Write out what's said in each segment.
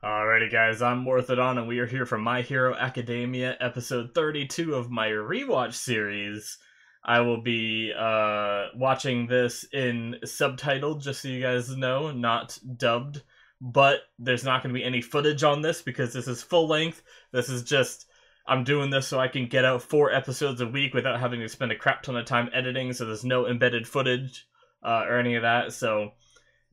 Alrighty, guys, I'm Morthadon, and we are here for My Hero Academia, episode 32 of my rewatch series. I will be watching this in subtitled, just so you guys know, not dubbed. But there's not going to be any footage on this because this is full length. This is just, I'm doing this so I can get out 4 episodes a week without having to spend a crap ton of time editing, so there's no embedded footage or any of that, so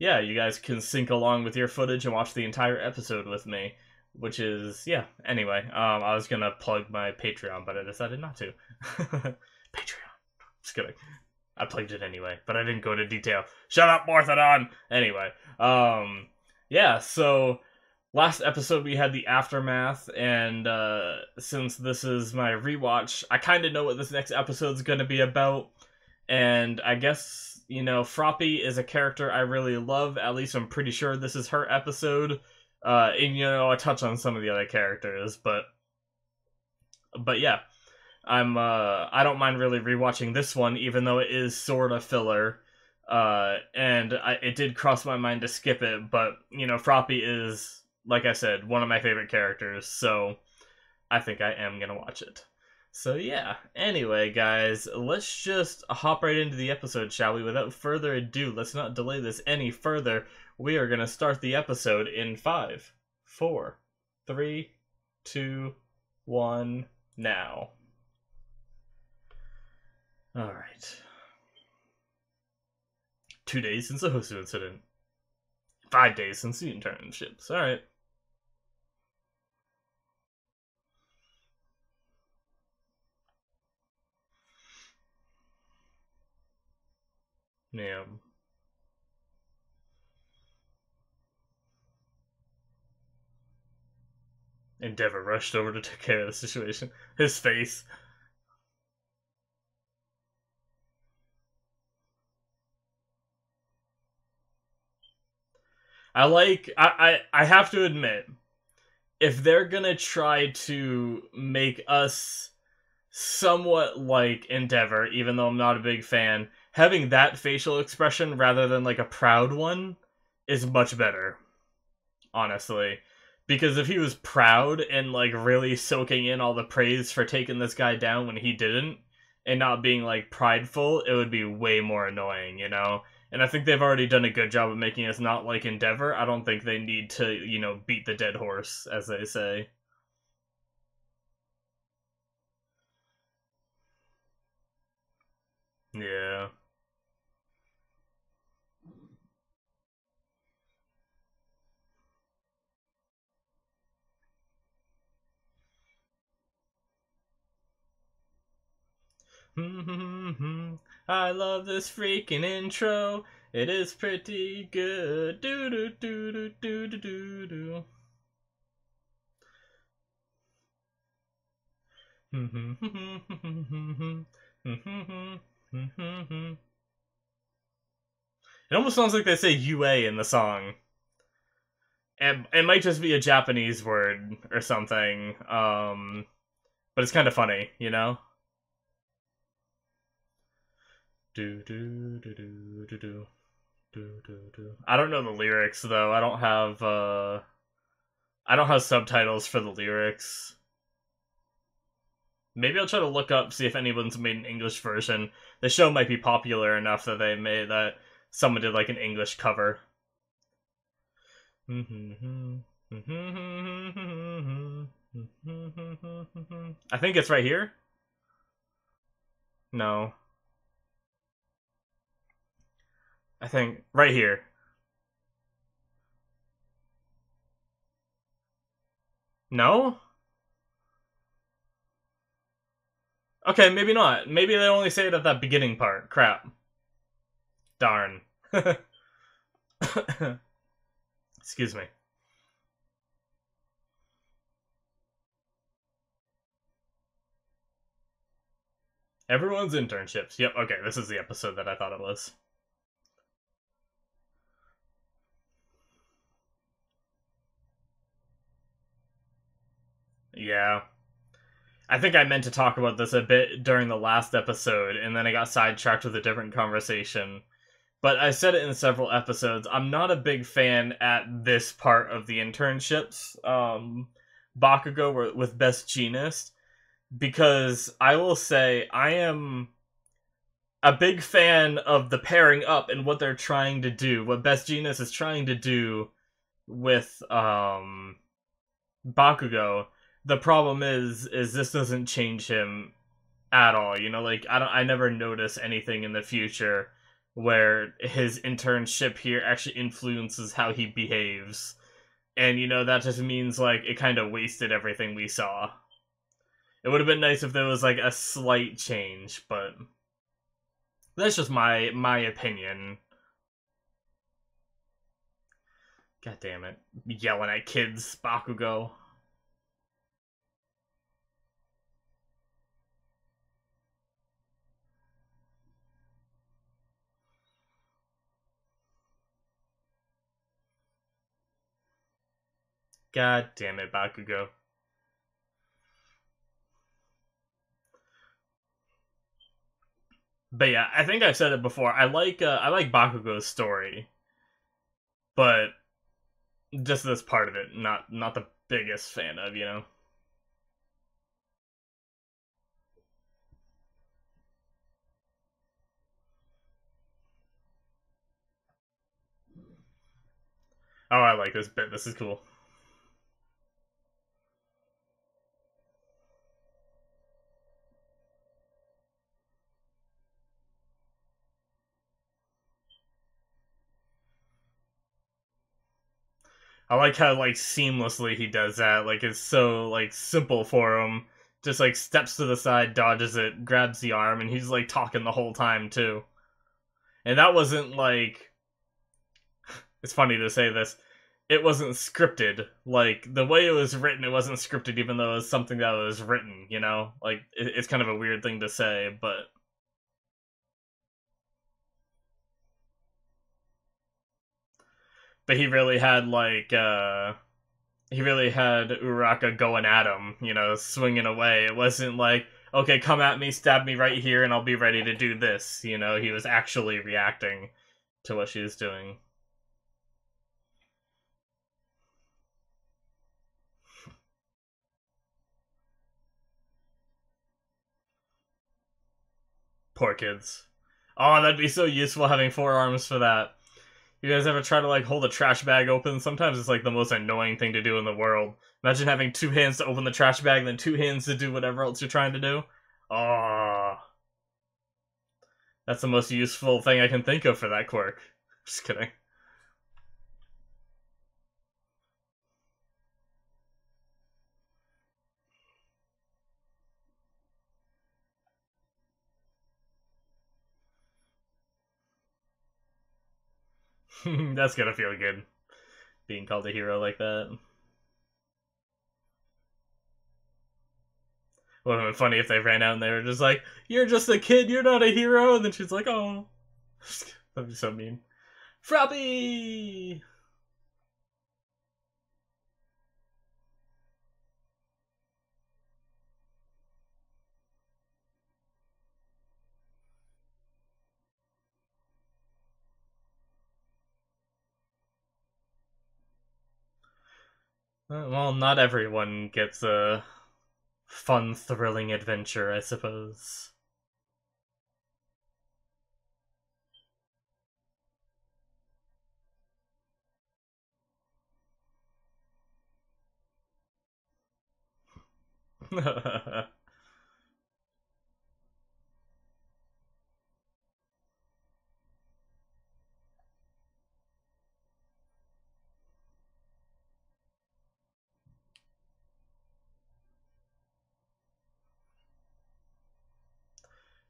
yeah, you guys can sync along with your footage and watch the entire episode with me, which is, yeah, anyway, I was gonna plug my Patreon, but I decided not to. Patreon. Just kidding. I plugged it anyway, but I didn't go into detail. Shut up, Morthadon! Anyway, yeah, so last episode we had the aftermath, and since this is my rewatch, I kind of know what this next episode's gonna be about, and I guess, you know, Froppy is a character I really love. At least I'm pretty sure this is her episode. And, you know, I touch on some of the other characters, but yeah. I don't mind really rewatching this one, even though it is sort of filler. And it did cross my mind to skip it, but, you know, Froppy is, like I said, one of my favorite characters, so I think I am gonna watch it. So yeah, anyway guys, let's just hop right into the episode, shall we? Without further ado, let's not delay this any further. We are going to start the episode in 5, 4, 3, 2, 1, now. Alright. 2 days since the Hosu incident. 5 days since the internships. Alright. Yeah. Endeavor rushed over to take care of the situation. His face. I have to admit, if they're gonna try to make us somewhat like Endeavor, even though I'm not a big fan, having that facial expression rather than like a proud one is much better, honestly. Because if he was proud and like really soaking in all the praise for taking this guy down when he didn't, and not being like prideful, it would be way more annoying, you know? And I think they've already done a good job of making us not like Endeavor. I don't think they need to, you know, beat the dead horse, as they say. Yeah. I love this freaking intro. It is pretty good. Do do do do do do do do. It almost sounds like they say UA in the song. And it might just be a Japanese word or something. But it's kind of funny, you know? Do do do do do do do do do. I don't know the lyrics though. I don't have subtitles for the lyrics. Maybe I'll try to look up, see if anyone's made an English version. The show might be popular enough that they made that someone did like an English cover. I think it's right here. No. I think right here. No? Okay, maybe not. Maybe they only say it at that beginning part. Crap. Darn. Excuse me. Everyone's internships. Yep, okay, this is the episode that I thought it was. Yeah. I think I meant to talk about this a bit during the last episode, and then I got sidetracked with a different conversation. But I said it in several episodes. I'm not a big fan at this part of the internships, Bakugo with Best Jeanist, because I will say I am a big fan of the pairing up and what they're trying to do. What Best Jeanist is trying to do with Bakugo. The problem is this doesn't change him at all. You know, like I never notice anything in the future where his internship here actually influences how he behaves. And you know, that just means like it kind of wasted everything we saw. It would have been nice if there was like a slight change, but that's just my opinion. God damn it. Yelling at kids, Bakugo. God damn it, Bakugo. But yeah, I think I've said it before. I like Bakugo's story, but just this part of it, not the biggest fan of, you know. Oh, I like this bit. This is cool. I like how like seamlessly he does that. Like it's so like simple for him. Just like steps to the side, dodges it, grabs the arm, and he's like talking the whole time too. And that wasn't like, it's funny to say this. It wasn't scripted. Like the way it was written, it wasn't scripted, even though it was something that was written. You know, like it's kind of a weird thing to say, but he really had like he really had Uraka going at him, you know, swinging away. It wasn't like, okay, come at me, stab me right here, and I'll be ready to do this. You know, he was actually reacting to what she was doing. Poor kids. Oh, that'd be so useful having forearms for that. You guys ever try to like hold a trash bag open? Sometimes it's like the most annoying thing to do in the world. Imagine having two hands to open the trash bag and then two hands to do whatever else you're trying to do. Oh, that's the most useful thing I can think of for that quirk. Just kidding. That's gonna feel good, being called a hero like that. Would have been funny if they ran out and they were just like, "You're just a kid, you're not a hero," and then she's like, "Oh." That'd be so mean. Froppy! Well, not everyone gets a fun, thrilling adventure, I suppose.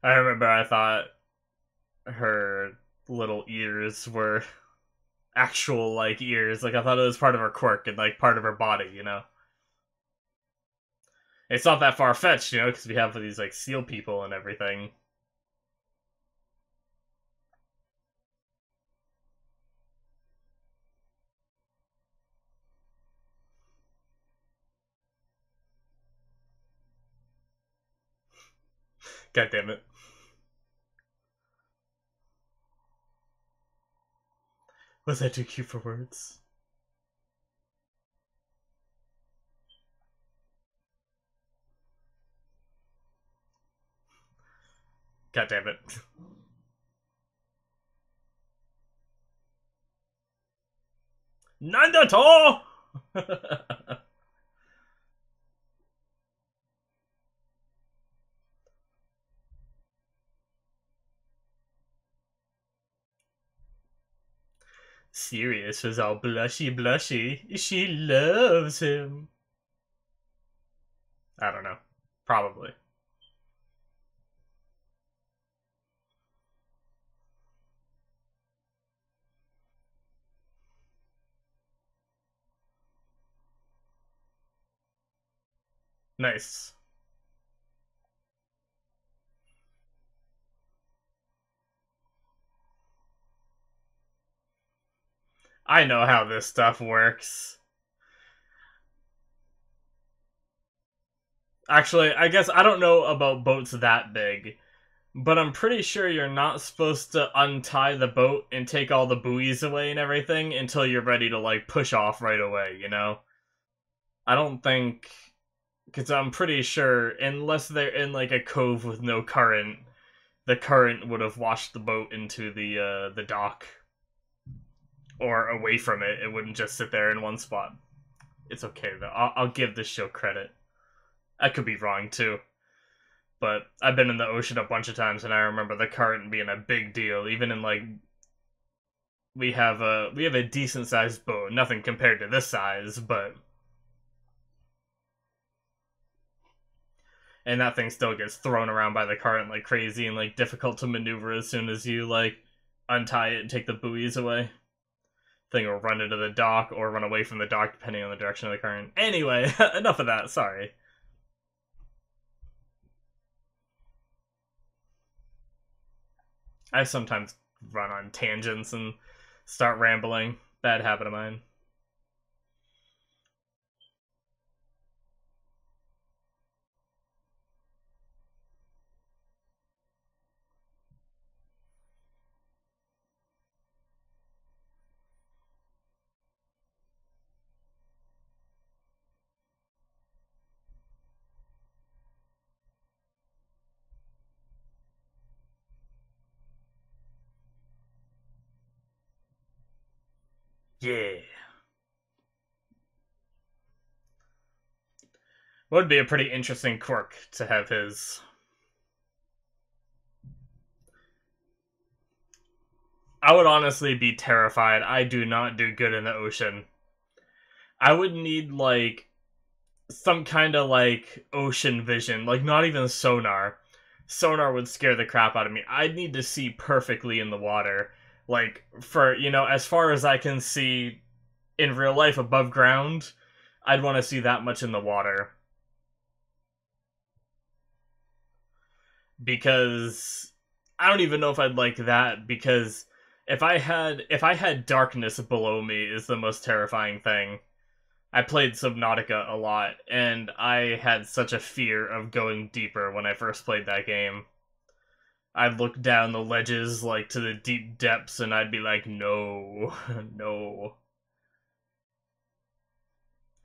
I remember I thought her little ears were actual, like, ears. Like, I thought it was part of her quirk and, like, part of her body, you know? It's not that far fetched, you know, because we have these, like, seal people and everything. God damn it. Was that too cute for words? God damn it. Nandato! Sirius was all blushy blushy. She loves him. I don't know. Probably. Nice. I know how this stuff works. Actually, I guess I don't know about boats that big, but I'm pretty sure you're not supposed to untie the boat and take all the buoys away and everything until you're ready to, like, push off right away, you know? I don't think... Because I'm pretty sure, unless they're in, like, a cove with no current, the current would have washed the boat into the dock. Or away from it. It wouldn't just sit there in one spot. It's okay, though. I'll give this show credit. I could be wrong, too. But I've been in the ocean a bunch of times, and I remember the current being a big deal. Even in, like... We have a decent-sized boat. Nothing compared to this size, but... And that thing still gets thrown around by the current like crazy and, like, difficult to maneuver as soon as you, like, untie it and take the buoys away. Thing will run into the dock or run away from the dock depending on the direction of the current. Anyway, enough of that, sorry. I sometimes run on tangents and start rambling. Bad habit of mine. Yeah. Would be a pretty interesting quirk to have his. I would honestly be terrified. I do not do good in the ocean. I would need, like, some kind of, like, ocean vision. Like, not even sonar. Sonar would scare the crap out of me. I'd need to see perfectly in the water. Like, for, as far as I can see in real life above ground, I'd want to see that much in the water. Because I don't even know if I'd like that, because if I had darkness below me is the most terrifying thing. I played Subnautica a lot, and I had such a fear of going deeper when I first played that game. I'd look down the ledges, like, to the deep depths, and I'd be like, no, no.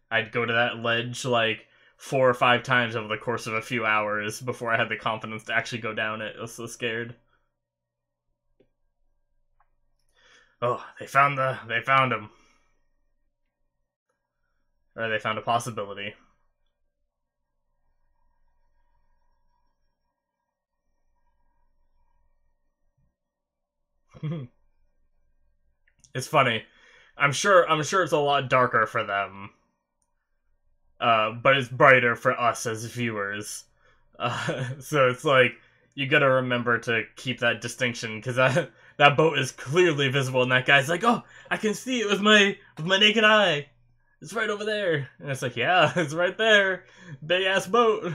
I'd go to that ledge, like, 4 or 5 times over the course of a few hours before I had the confidence to actually go down it. I was so scared. Oh, they found him. Or they found a possibility. It's funny. I'm sure it's a lot darker for them. But it's brighter for us as viewers. So it's like, you gotta remember to keep that distinction, because that boat is clearly visible, and that guy's like, oh, I can see it with my naked eye. It's right over there. And it's like, yeah, it's right there. Big ass boat.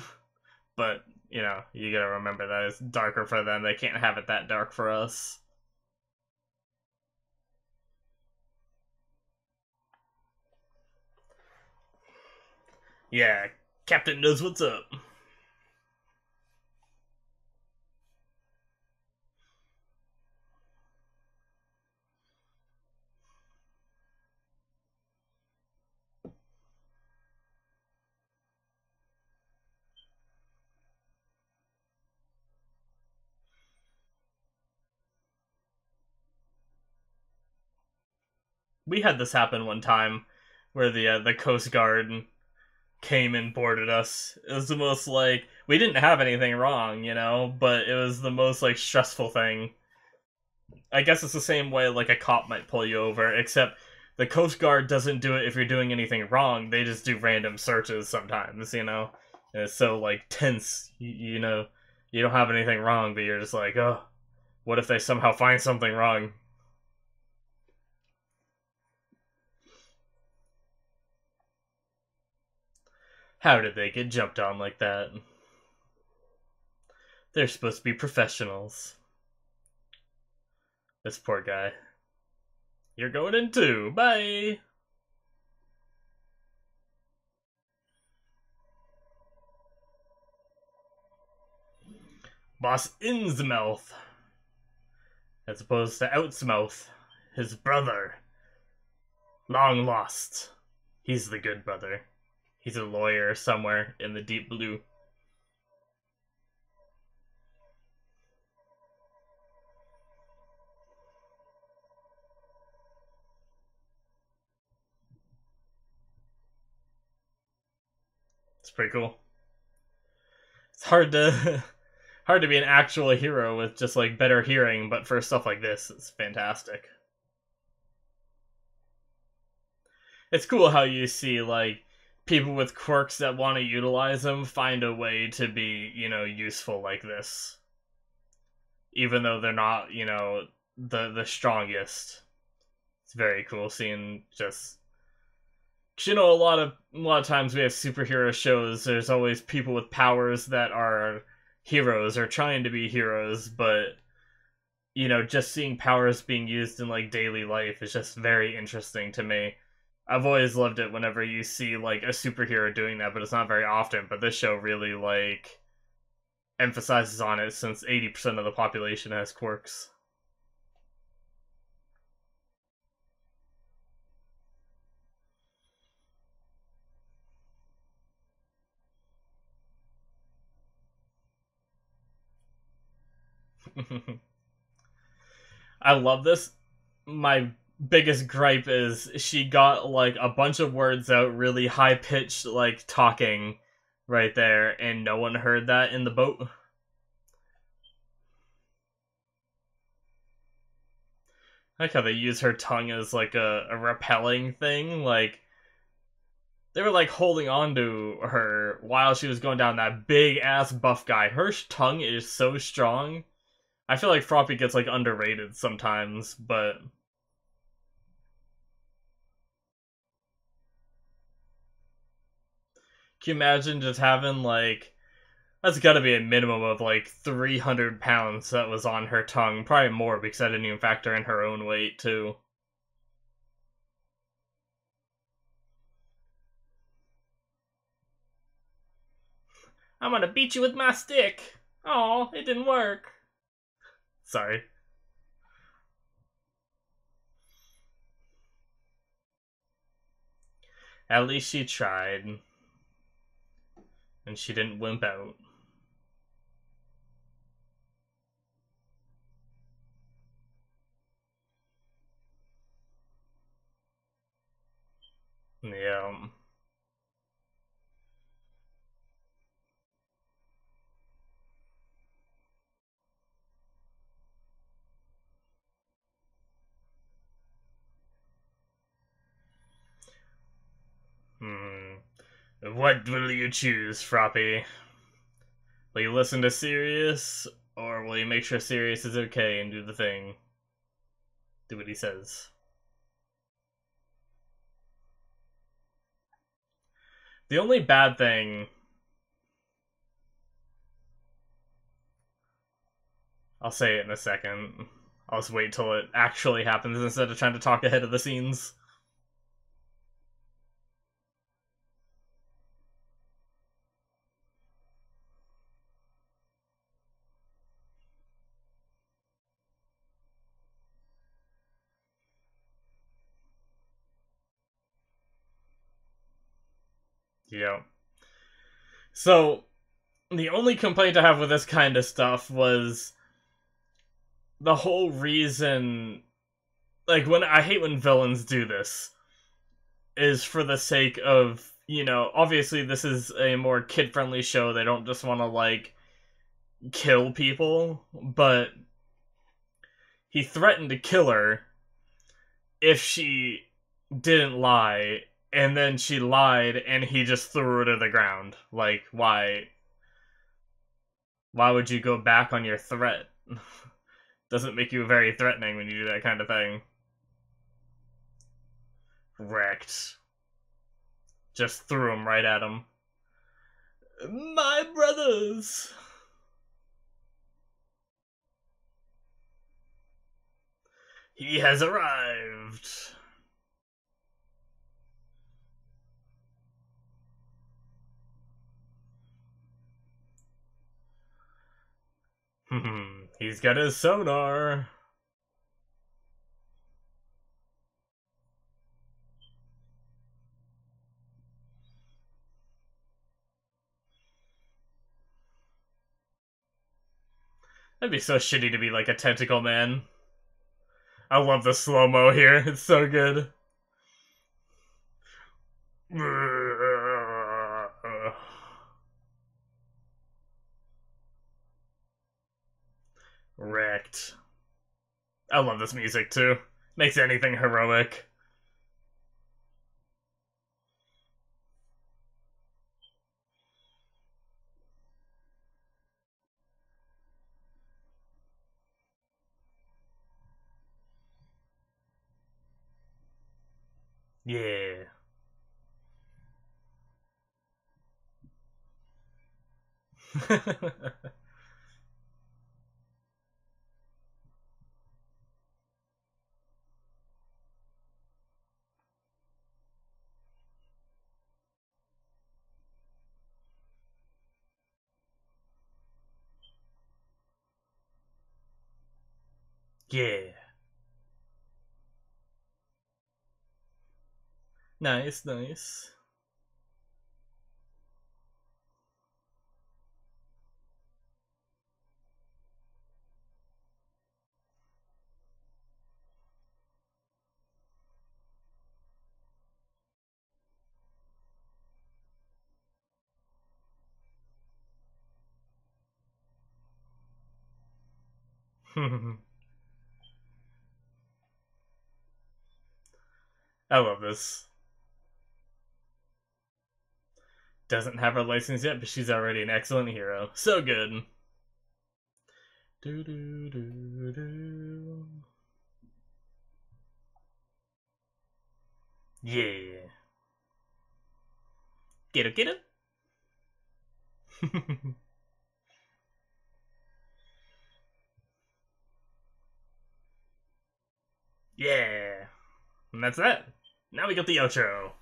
But, you gotta remember that it's darker for them. They can't have it that dark for us. Yeah, Captain knows what's up. We had this happen one time where the Coast Guard came and boarded us. It was the most like we didn't have anything wrong, but it was the most like stressful thing. I guess it's the same way like a cop might pull you over, except the Coast Guard doesn't do it if you're doing anything wrong. They just do random searches sometimes. And it's so like tense. You don't have anything wrong, but you're just like, oh, what if they somehow find something wrong? How did they get jumped on like that? They're supposed to be professionals. This poor guy. You're going in too. Bye! Boss Innsmouth. As opposed to Outsmouth. His brother. Long lost. He's the good brother. He's a lawyer somewhere in the deep blue. It's pretty cool. It's hard to hard to be an actual hero with just like better hearing, but for stuff like this, it's fantastic. It's cool how you see like people with quirks that want to utilize them find a way to be, useful like this. Even though they're not, the strongest. It's very cool seeing just 'cause, a lot of times we have superhero shows, there's always people with powers that are heroes or trying to be heroes, but just seeing powers being used in like daily life is just very interesting to me. I've always loved it whenever you see like a superhero doing that, but it's not very often. But this show really like emphasizes on it since 80% of the population has quirks. I love this. My biggest gripe is she got like a bunch of words out really high pitched like talking right there and no one heard that in the boat. I like how they use her tongue as like a repelling thing. Like they were like holding on to her while she was going down that big ass buff guy. Her tongue is so strong. I feel like Froppy gets like underrated sometimes, but can you imagine just having like that's gotta be a minimum of like 300 pounds that was on her tongue. Probably more because I didn't even factor in her own weight too. I'm gonna beat you with my stick. Oh, it didn't work. Sorry. At least she tried. And she didn't wimp out. Yeah. Hmm. What will you choose, Froppy? Will you listen to Sirius, or will you make sure Sirius is okay and do the thing? Do what he says. The only bad thing... I'll say it in a second. I'll just wait till it actually happens instead of trying to talk ahead of the scenes. Yeah. So, the only complaint I have with this kind of stuff was the whole reason like, when I hate when villains do this, is for the sake of, obviously this is a more kid-friendly show. They don't just want to, like, kill people, but he threatened to kill her if she didn't lie, and then she lied, and he just threw her to the ground. Like, why? Why would you go back on your threat? Doesn't make you very threatening when you do that kind of thing. Wrecked. Just threw him right at him. My brothers! He has arrived! He's got his sonar. That'd be so shitty to be like a tentacle man. I love the slow-mo here. It's so good. Wrecked. I love this music too. Makes anything heroic. Yeah. Yeah. Nice, nice. I love this. Doesn't have her license yet, but she's already an excellent hero. So good. Do do do do. Yeah. Get it, get it. Yeah. And that's that. Now we got the outro.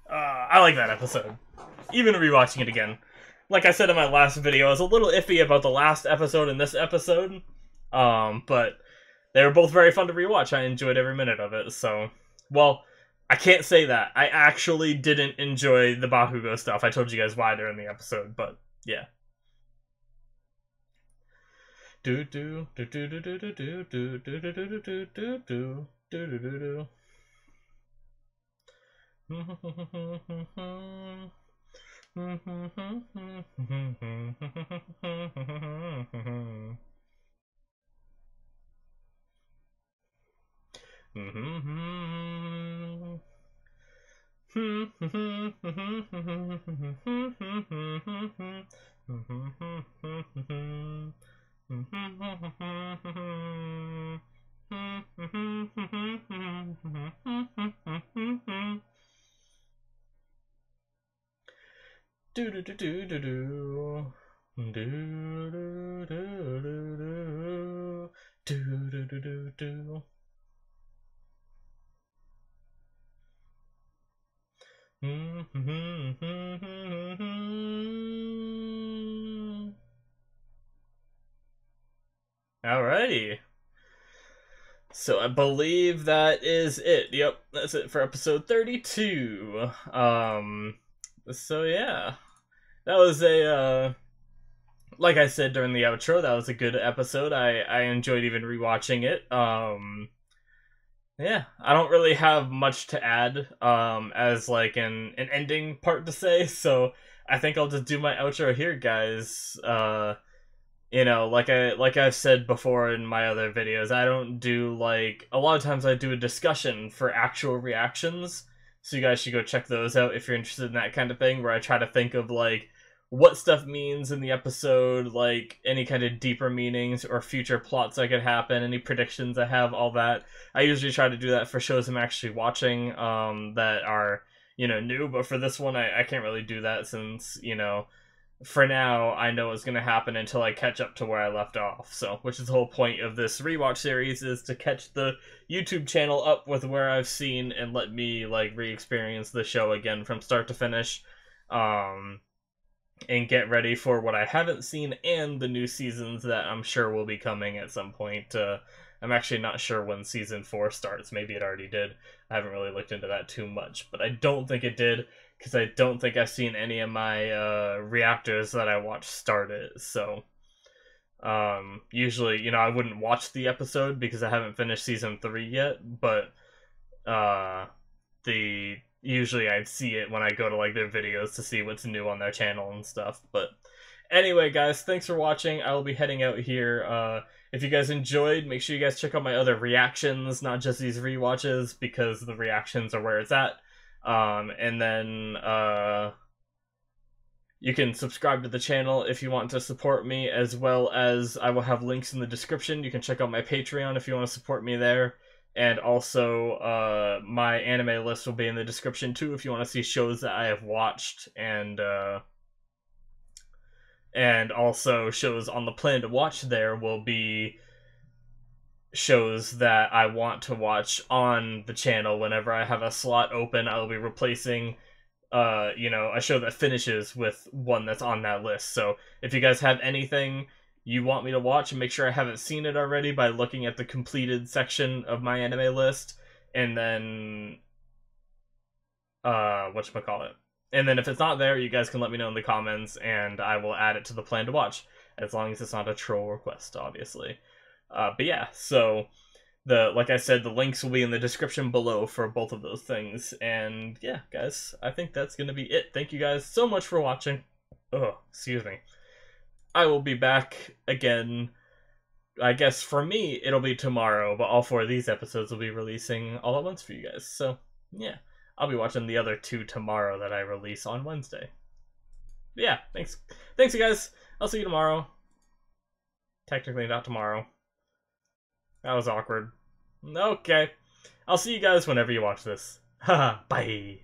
I like that episode. Even rewatching it again. Like I said in my last video, I was a little iffy about the last episode and this episode. But they were both very fun to rewatch. I enjoyed every minute of it, so... Well, I can't say that. I actually didn't enjoy the Bakugo stuff. I told you guys why during the episode, but yeah. Do do do do do do do do do do do do do do do do do do. Do do do do do do. Do do do do do do do do do. Alrighty. So I believe that is it. Yep, that's it for episode 32. So yeah. That was a like I said during the outro, that was a good episode. I enjoyed even rewatching it. Yeah, I don't really have much to add as like an ending part to say, so I think I'll just do my outro here, guys. Like I've said before in my other videos, I don't do like a lot of times I do a discussion for actual reactions. So you guys should go check those out if you're interested in that kind of thing, where I try to think of like what stuff means in the episode, like any kind of deeper meanings or future plots that could happen, any predictions I have, all that. I usually try to do that for shows I'm actually watching that are, new, but for this one I can't really do that since, for now, I know what's going to happen until I catch up to where I left off. So, which is the whole point of this rewatch series, is to catch the YouTube channel up with where I've seen and let me like re-experience the show again from start to finish, um, and get ready for what I haven't seen and the new seasons that I'm sure will be coming at some point. I'm actually not sure when season 4 starts. Maybe it already did. I haven't really looked into that too much, but I don't think it did because I don't think I've seen any of my reactors that I watched start it. So usually, I wouldn't watch the episode because I haven't finished season 3 yet, but uh, the usually I'd see it when I go to like their videos to see what's new on their channel and stuff. But anyway, guys, thanks for watching. I will be heading out here. If you guys enjoyed, make sure you guys check out my other reactions, not just these rewatches, because the reactions are where it's at. And then you can subscribe to the channel if you want to support me, as well as I will have links in the description. You can check out my Patreon if you want to support me there. And also, my anime list will be in the description too if you want to see shows that I have watched, and also shows on the plan to watch. There will be shows that I want to watch on the channel whenever I have a slot open. I'll be replacing a show that finishes with one that's on that list. So if you guys have anything you want me to watch, and make sure I haven't seen it already by looking at the completed section of my anime list, and then whatchamacallit. And then if it's not there, you guys can let me know in the comments and I will add it to the plan to watch. As long as it's not a troll request, obviously. But yeah, so like I said, the links will be in the description below for both of those things. And yeah, guys, I think that's gonna be it. Thank you guys so much for watching. Oh, excuse me. I will be back again. I guess for me, it'll be tomorrow, but all 4 of these episodes will be releasing all at once for you guys. So, yeah. I'll be watching the other 2 tomorrow that I release on Wednesday. But yeah, thanks. Thanks, you guys. I'll see you tomorrow. Technically not tomorrow. That was awkward. Okay. I'll see you guys whenever you watch this. Haha, bye.